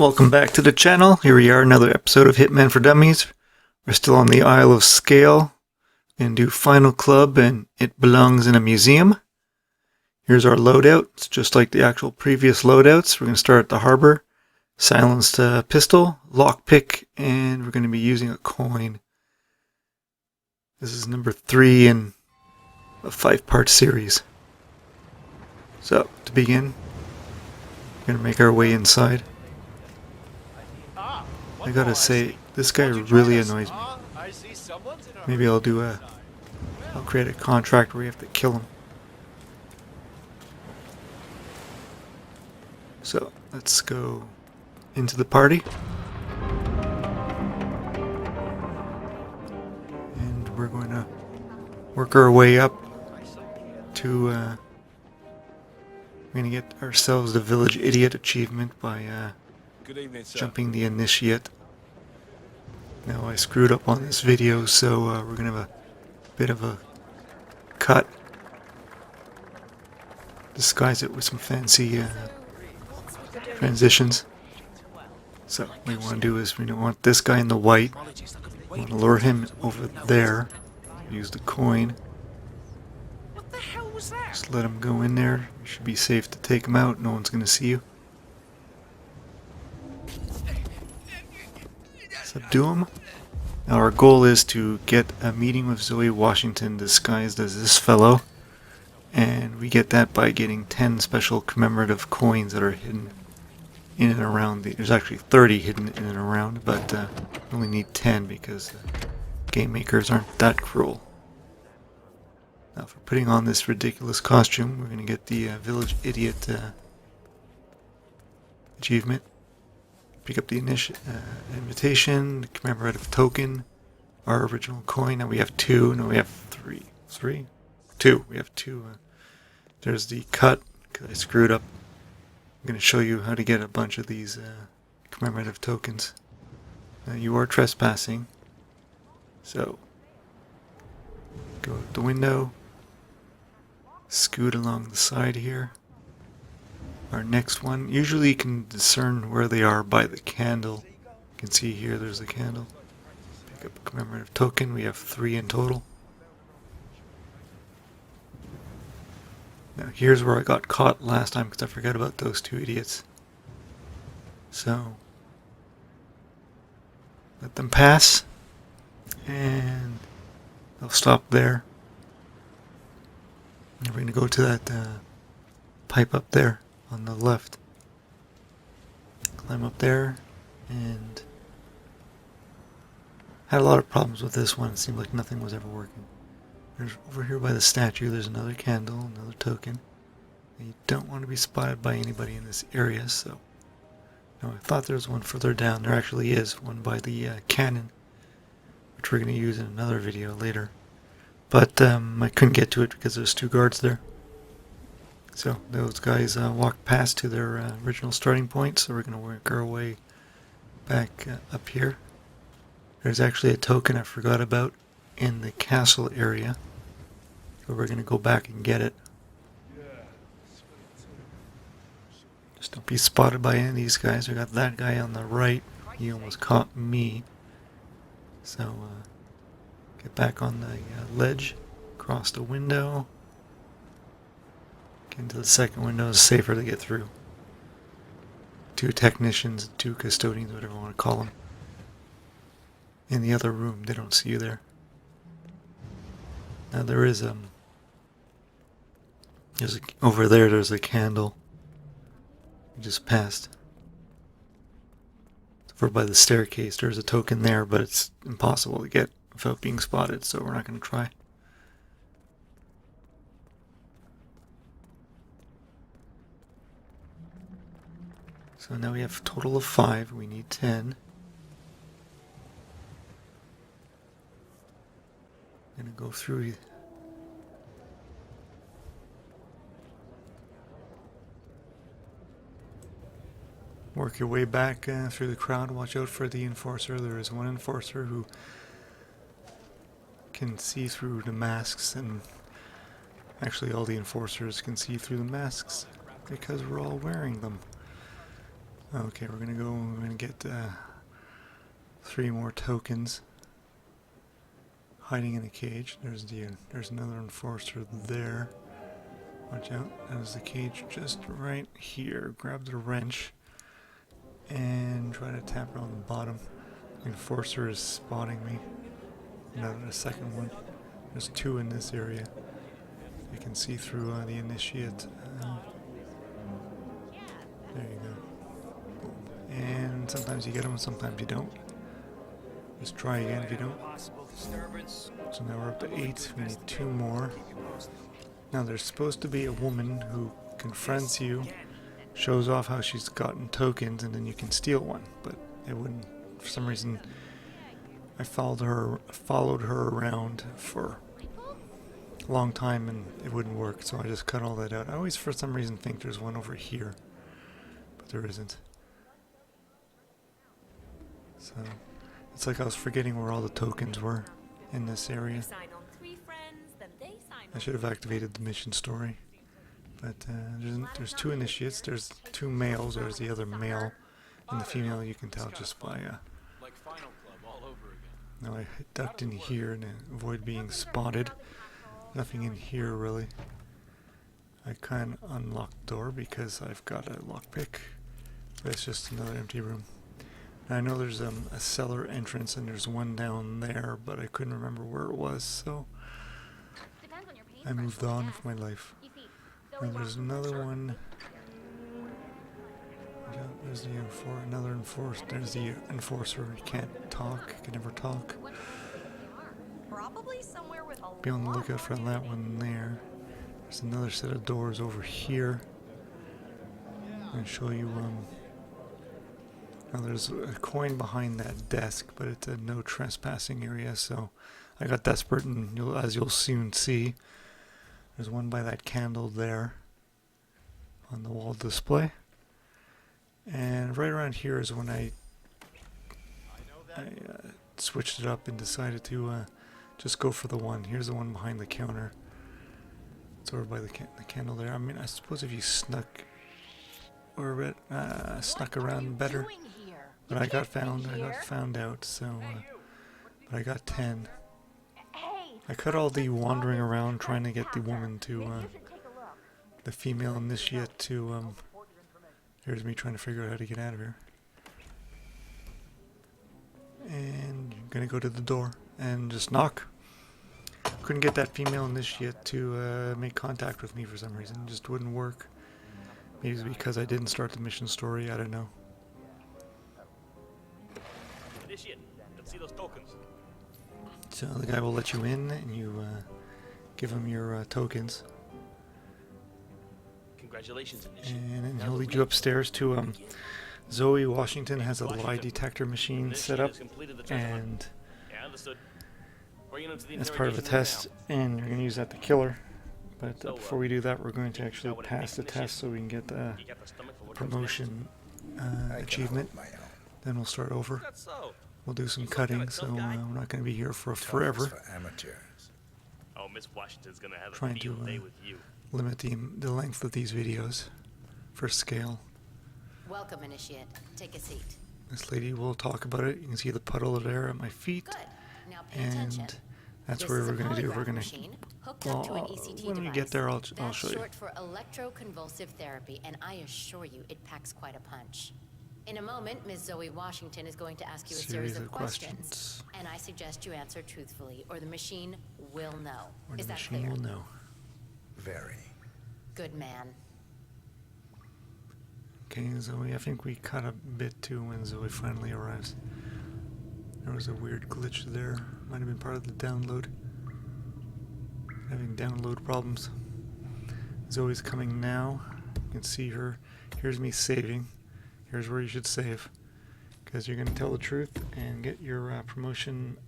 Welcome back to the channel. Here we are, another episode of Hitman for Dummies. We're still on the Isle of Sgail and do Final Club and It Belongs in a Museum. Here's our loadout. It's just like the actual previous loadouts. We're going to start at the harbor. Silenced pistol, lockpick, and we're going to be using a coin. This is number 3 in a 5-part series. So, to begin, we're going to make our way inside. I gotta say, this guy really annoys me. Maybe I'll create a contract where you have to kill him. So, let's go into the party. And we're going to work our way up to, we're going to get ourselves the Village Idiot achievement by, jumping the initiate. Now I screwed up on this video, so we're going to have a bit of a cut. Disguise it with some fancy transitions. So what we want to do is we don't want this guy in the white. We want to lure him over there. Use the coin. What the hell was that? Just let him go in there. You should be safe to take him out. No one's going to see you. Subdue him. Now our goal is to get a meeting with Zoe Washington disguised as this fellow, and we get that by getting 10 special commemorative coins that are hidden in and around there's actually 30 hidden in and around, but we only need 10 because game makers aren't that cruel. Now for putting on this ridiculous costume, we're going to get the Village Idiot achievement. Pick up the invitation, the commemorative token, our original coin. Now we have 2. No, we have 3. 3? 2. We have 2. There's the cut, because I screwed up. I'm going to show you how to get a bunch of these commemorative tokens. Now you are trespassing. So, go out the window. Scoot along the side here. Our next one, usually you can discern where they are by the candle. You can see here there's a candle. Pick up a commemorative token, we have 3 in total. Now here's where I got caught last time because I forgot about those 2 idiots. So, let them pass, and they'll stop there. And we're going to go to that pipe up there on the left. Climb up there, and had a lot of problems with this one. It seemed like nothing was ever working. There's over here by the statue, there's another candle, another token. And you don't want to be spotted by anybody in this area, so no, I thought there was one further down. There actually is one by the cannon, which we're going to use in another video later. But I couldn't get to it because there's 2 guards there. So those guys walked past to their original starting point, so we're going to work our way back up here. There's actually a token I forgot about in the castle area, so we're going to go back and get it. Just don't be spotted by any of these guys. I got that guy on the right, he almost caught me. So get back on the ledge, across the window. Into the second window is safer to get through. 2 technicians, 2 custodians, whatever you want to call them. In the other room, they don't see you there. Now there is over there. There's a candle. We just passed. Over by the staircase, there's a token there, but it's impossible to get without being spotted, so we're not going to try. So now we have a total of 5. We need 10. I'm going to go through. Work your way back through the crowd. Watch out for the enforcer. There is one enforcer who can see through the masks, and actually all the enforcers can see through the masks because we're all wearing them. Okay, we're gonna get 3 more tokens hiding in a cage. There's another enforcer there. Watch out, there's the cage just right here. Grab the wrench and try to tap it on the bottom. The enforcer is spotting me. A second one. There's 2 in this area. You can see through the initiate. There you go. Boom. And sometimes you get them, sometimes you don't. Let's try again if you don't. So now we're up to 8. We need 2 more. Now there's supposed to be a woman who confronts you, shows off how she's gotten tokens, and then you can steal one. But it wouldn't. For some reason, I followed her around for a long time, and it wouldn't work. So I just cut all that out. I always, for some reason, think there's one over here, but there isn't. So it's like I was forgetting where all the tokens were in this area. I should have activated the mission story. But there's 2 initiates. There's 2 males. There's the other male and the female. You can tell just by. Now I ducked in here to avoid being spotted. Nothing in here really. I can't unlock the door because I've got a lockpick. But it's just another empty room. Now I know there's a cellar entrance and there's one down there, but I couldn't remember where it was, so I moved on with my life. Now there's another one. There's another enforcer. There's the enforcer. He can't talk. He can never talk. Be on the lookout for that one there. There's another set of doors over here. I'm going to show you. Now there's a coin behind that desk, but it's a no trespassing area. So I got desperate, and as you'll soon see, there's one by that candle there on the wall display. And right around here is when I switched it up and decided to just go for the one. Here's the one behind the counter. It's over by the candle there. I mean, I suppose if you snuck around better. But I got found out, so but I got 10. I cut all the wandering around trying to get the woman to the female initiate to here's me trying to figure out how to get out of here. And I'm gonna go to the door and just knock. Couldn't get that female initiate to make contact with me for some reason. It just wouldn't work. Maybe it's because I didn't start the mission story, I don't know. Initiate, let's see those tokens. So the guy will let you in and you give him your tokens. Congratulations, Initiate. And then he'll lead you upstairs to Zoe Washington has a lie detector machine set up, and that's part of the test, and you're going to use that to kill her. But before we do that, we're going to actually pass the test so we can get the promotion achievement. Then we'll start over. We'll do some cutting, so we're not going to be here for forever. Oh, Miss Washington's going to have a Trying to field day with you. limit the length of these videos for scale. Welcome, Initiate. Take a seat. This lady will talk about it. You can see the puddle there at my feet. Good. Now pay attention. And that's This where is a we're going to do. polygraph We're going machine hooked up to an ECT when we device. get there, I'll That's show you. short for electroconvulsive therapy, and I assure you, it packs quite a punch. In a moment, Ms. Zoe Washington is going to ask you a series of questions, and I suggest you answer truthfully, or the machine will know. Or Is the that machine clear? will know. Very. Good man. Okay, Zoe, I think we cut a bit too when Zoe finally arrives. There was a weird glitch there. Might have been part of the download. Having download problems. Zoe's coming now. You can see her. Here's me saving. Here's where you should save. Because you're going to tell the truth and get your promotion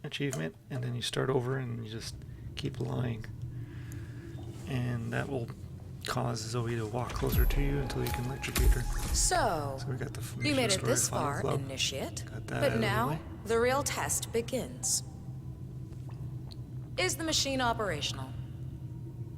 achievement. And then you start over and you just keep lying. And that will cause Zoe to walk closer to you until you can electrocute her. So, So we got the you made it story this Final far, Club. Initiate. Got that out But of the now, way. the real test begins. Is the machine operational?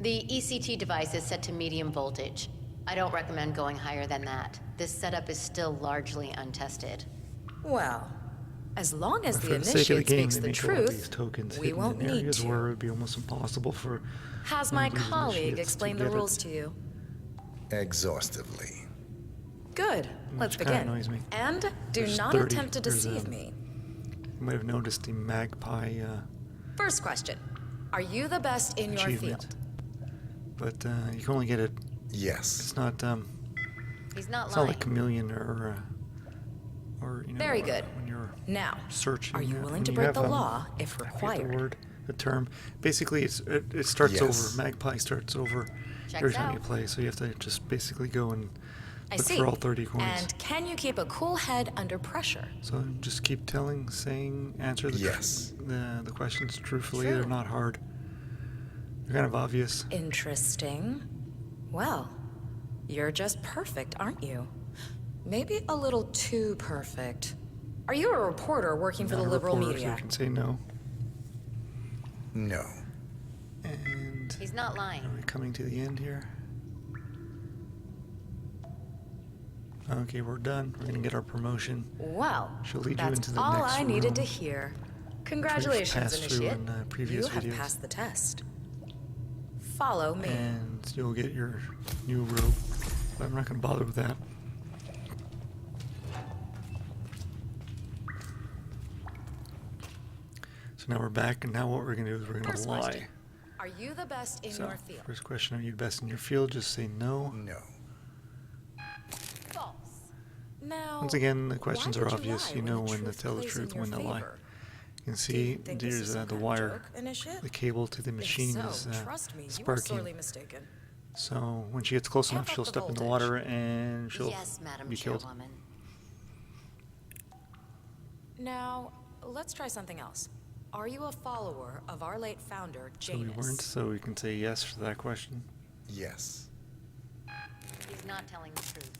The ECT device is set to medium voltage. I don't recommend going higher than that. This setup is still largely untested. Well, as long as But the for the sake of the initiate game, speaks they the make a lot of these truth, tokens we hidden won't in need areas where it to. would be almost impossible for Has one my of these colleague initiates to explained the get it. rules to you? Exhaustively. Good. Let's Which kinda begin. annoys me. And do There's not 30. attempt to There's, deceive me. You might have noticed the magpie First question. Are you the best in your achievement, field? but you can only get it. Yes. It's not. He's not It's not lying. like chameleon or you know. Very good. When you're Now, searching. are you when willing to you break have, the law if I forget required? the word, the term. Basically, it starts Yes. over. Magpie starts over every Checks time you out. play, so you have to just basically go and I look see. for all 30 coins. And can you keep a cool head under pressure? So just keep telling, saying, answer the Yes. the questions truthfully. True. They're not hard. They're kind of obvious. Interesting. Well, you're just perfect, aren't you? Maybe a little too perfect. Are you a reporter working for Not the a liberal reporter, media? So you can say no. No. And He's not lying. are we coming to the end here? Okay, we're done. We're gonna get our promotion. Well, She'll lead you that's into the all next I needed to room. hear. Congratulations, passed through Initiate. in, previous You have videos. passed the test. Follow me. And you'll get your new robe. But I'm not gonna bother with that. So now we're back, and now what we're gonna do is we're gonna First lie. question. Are you the best in So, your field? first question, are you the best in your field? Just say no. No. False. Now, Once again, the why questions would are you obvious. lie You when know the when to truth tell the plays in truth, your when to lie. favor? You can Do you see think this is there's some the kind of wire, joke, Initiate? the cable to the machine If is so, trust me, you are sparking. sorely mistaken. So when she gets close Amp enough, up she'll the step in the voltage. water and she'll Yes, Madam be killed. Chairwoman. Now, let's try something else. Are you a follower of our late founder, So we Janus? weren't, so we can say yes for that question. Yes. He's not telling the truth.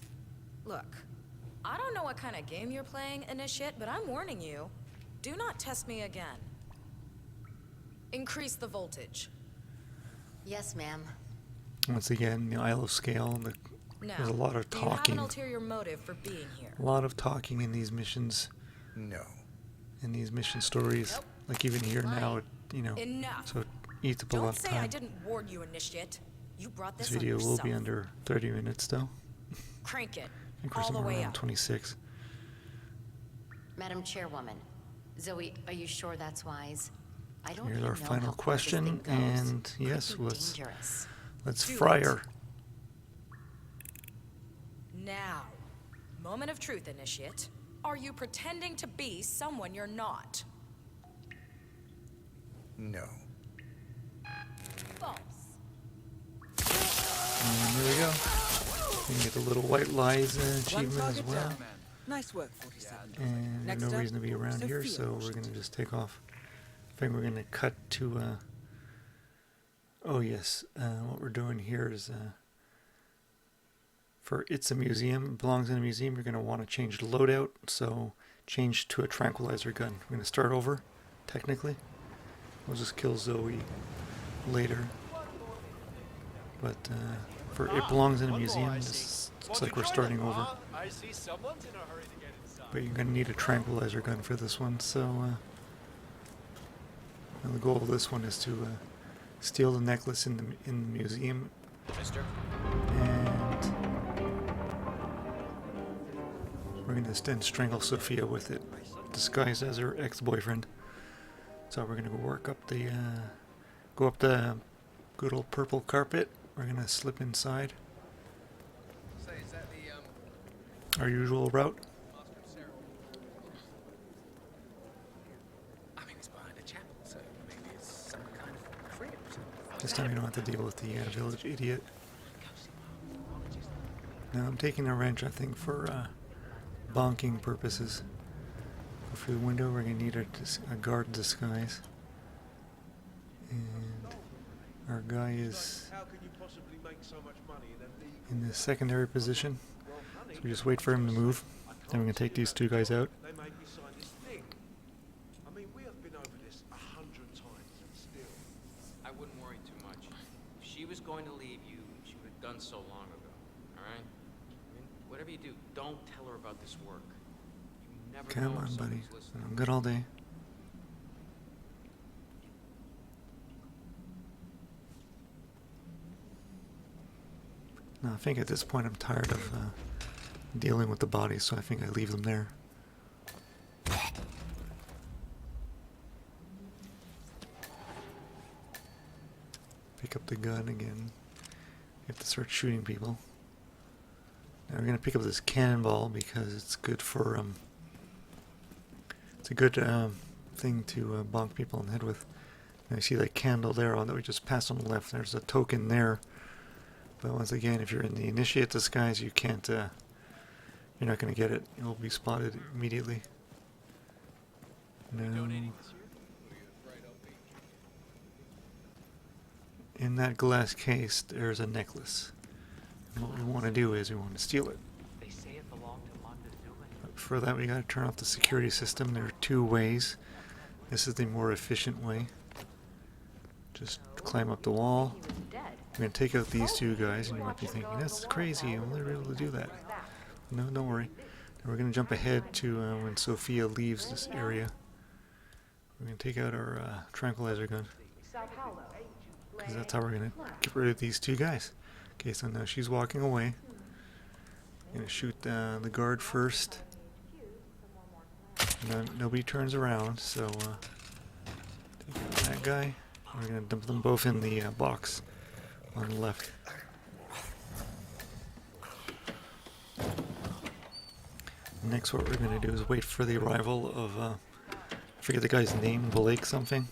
Look, I don't know what kind of game you're playing, Initiate, but I'm warning you. Do not test me again. Increase the voltage. Yes, ma'am. Once again, the Isle of Sgail, Now, there's a lot of do you have talking. an ulterior motive for being here? A lot of talking in these missions, No. in these mission stories. Nope. Like even here now, you know, Enough. so it eats up a Don't lot of say I time. didn't warn you, Initiate. You brought This this on video will be yourself. under 30 minutes though. Crank it. I think we're All the somewhere way around up. 26. Madam Chairwoman. Zoe, are you sure that's wise? I don't Here's even our know final how far this question, thing goes. and Could yes, be let's dangerous. Do fry it. her. Now, moment of truth, Initiate. Are you pretending to be someone you're not? No. False. And there we go. We can get the little white lies achievement as well. Nice work, 47. And there's Next no up, reason to be around here, Sophia so we're Washington. gonna just take off. I think we're gonna cut to. Oh yes, what we're doing here is for it's a museum. It belongs in a museum. You're gonna want to change the loadout, so change to a tranquilizer gun. We're gonna start over. Technically, we'll just kill Zoe later. But for it belongs in a museum. This looks like we're starting over. I see someone's in a hurry to get inside. But you're gonna need a tranquilizer gun for this one. So and the goal of this one is to steal the necklace in the museum, Mister? and we're gonna then strangle Sophia with it, disguised as her ex-boyfriend. So we're gonna go up the good old purple carpet. We're gonna slip inside Say, is that the, our usual route. Master of Ceremony? I mean, it's behind a chapel, so maybe it's some kind of crypt. This time you don't have to deal with the village idiot. Now I'm taking a wrench, I think, for bonking purposes. Go through the window. We're gonna need a guard disguise, and our guy is How can you possibly make so much money in a league? in the secondary position. Well, honey, So we just wait for him to move. Then we're gonna take these two guys out. they made me sign this thing. I mean, we have been over this 100 times and still. I wouldn't worry too much. If she was going to leave you, she would have done so long ago. All right? I mean, whatever you do, don't tell her about this work. You never Come know if on, buddy. someone's listening. I'm good all day. No, I think at this point I'm tired of dealing with the bodies, so I think I leave them there. Pick up the gun again. You have to start shooting people. Now we're gonna pick up this cannonball because it's good for it's a good thing to bonk people in the head with. And I see that candle there on that we just passed on the left. There's a token there. But once again, if you're in the initiate disguise, you can't. You're not gonna get it. You'll be spotted immediately. No. In that glass case, there's a necklace. And what we want to do is we want to steal it. They say it belonged to Montezuma. But for that, we got to turn off the security system. There are two ways. This is the more efficient way. Just climb up the wall. We're going to take out these two guys, and you might be thinking, that's crazy, I'll never be able to do that. No, don't worry. Now we're going to jump ahead to when Sophia leaves this area. We're going to take out our tranquilizer gun. Because that's how we're going to get rid of these two guys. Okay, so now she's walking away. I'm going to shoot the guard first. No, nobody turns around, so take out that guy. We're going to dump them both in the box on the left. Next, what we're going to do is wait for the arrival of, I forget the guy's name, Blake something.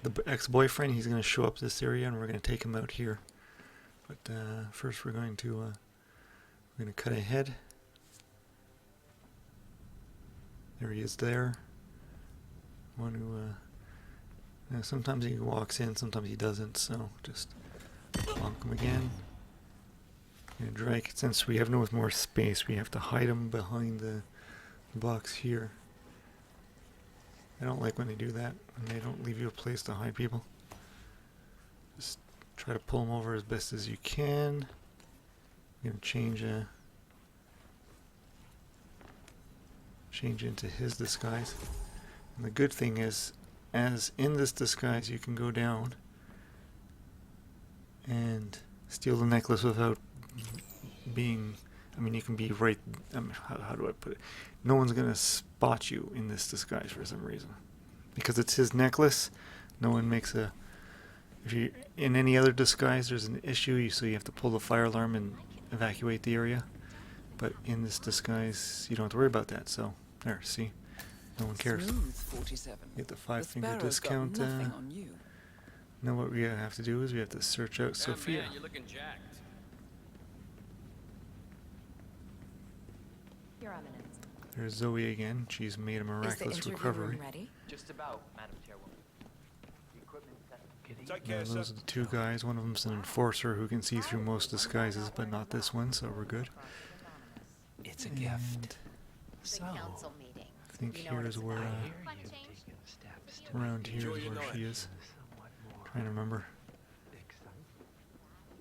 The ex-boyfriend. He's going to show up this area, and we're going to take him out here. But first, we're going to cut ahead. There he is. There. Want to. Sometimes he walks in, sometimes he doesn't. So just bonk him again. And drag. Since we have no more space, we have to hide him behind the box here. I don't like when they do that, when they don't leave you a place to hide people. Just try to pull them over as best as you can. I'm going to change into his disguise. And the good thing is, as in this disguise, you can go down and steal the necklace without being, I mean, you can be right, how do I put it? No one's going to spot you in this disguise for some reason. Because it's his necklace, no one makes a, if you in any other disguise, there's an issue, so you have to pull the fire alarm and evacuate the area. But in this disguise, you don't have to worry about that, so, there, see? No one cares. Smooth, 47. Get the The 5-finger Sparrow's got discount. nothing on you. Now what we have to do is we have to search out Sophia. Man, you're looking jacked. Your Eminence. There's Zoe again. She's made a Is the miraculous interview recovery. room ready? Just about, Madam Chairwoman. The equipment set. Take Now, care, sir. those are the two guys. One of them's an enforcer who can see through most disguises, but not this one, so we're good. It's a And gift. The council meeting. I think You know what here's it's where, about. around here Enjoy is your where night. she is. Trying to remember.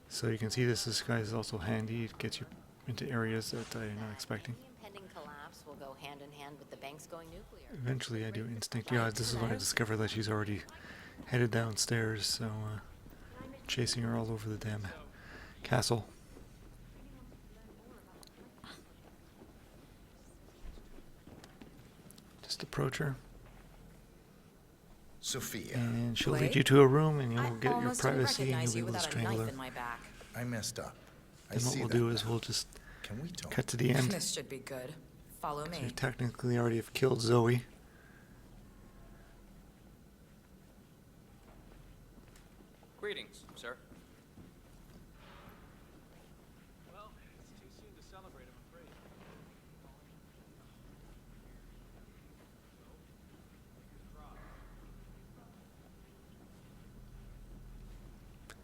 So you can see this disguise is also handy. It gets you into areas that you're not expecting. The impending collapse will go hand in hand with the banks going nuclear. Eventually I do instinct. Yeah, this is when I discovered that she's already headed downstairs, so chasing her all over the damn castle. Just approach her, Sophia, and she'll Blake? lead you to a room, and I you'll get your almost didn't privacy, and you'll recognize be you able to without a strangle knife her. in my back. I messed up. I And what see we'll that do is now. we'll just Can we talk? cut to the end. This should be good. Follow So me. you technically already have killed Zoe. Greetings, sir. Well, it's too soon to celebrate, I'm afraid.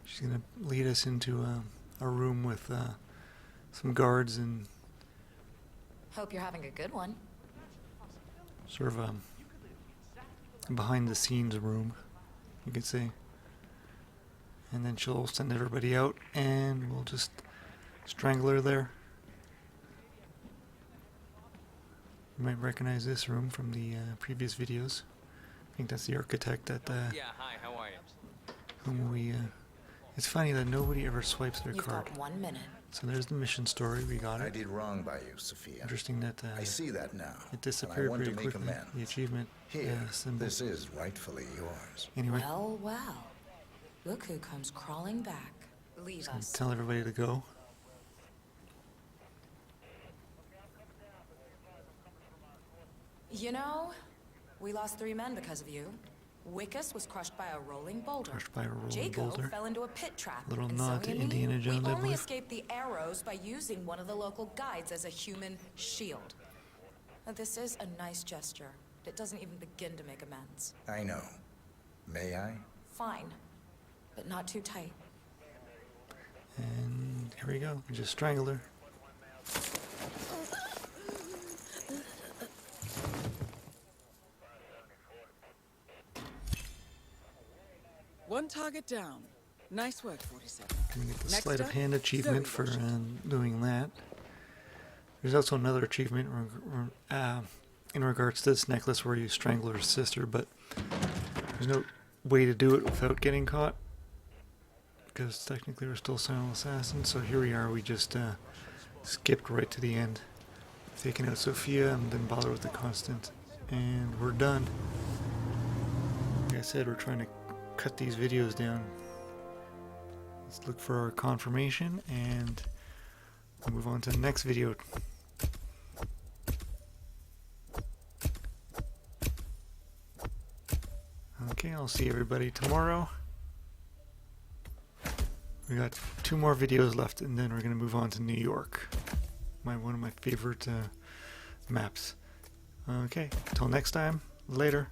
She's gonna lead us into a room with some guards and Hope you're having a good one. sort of a behind the scenes room, you could say. And then she'll send everybody out, and we'll just strangle her there. You might recognize this room from the previous videos. I think that's the architect that Yeah, hi, how are you? whom we. It's funny that nobody ever swipes their You've card. got 1 minute. So there's the mission story. We got I it. did wrong by you, Sophia. Interesting that I see that now. it and I disappeared want pretty to make quickly. amends. The achievement Here, symbol. this is rightfully yours. Anyway, Well, well. Look who comes crawling back. Leave us. tell everybody to go. You know, we lost 3 men because of you. Wickus was crushed by a rolling boulder. Crushed by a rolling Jaco boulder. fell into a pit trap. Little and nod Zoe to and me, Indiana Jones, we I only believe. escaped the arrows by using one of the local guides as a human shield. Now, this is a nice gesture. It doesn't even begin to make amends. I know. May I? Fine, but not too tight. And here we go. We just strangled her. One target down. Nice work, 47. Can we get the Next sleight of up, hand achievement Zoe for Washington. doing that? There's also another achievement in regards to this necklace where you strangle her sister, but there's no way to do it without getting caught. Because technically we're still silent assassins, so here we are. We just skipped right to the end, taking out Sophia and didn't bother with the constant, and we're done. Like I said, we're trying to cut these videos down. Let's look for our confirmation and we'll move on to the next video. Okay, I'll see everybody tomorrow. We got 2 more videos left, and then we're going to move on to New York. One of my favorite maps. Okay, until next time, later.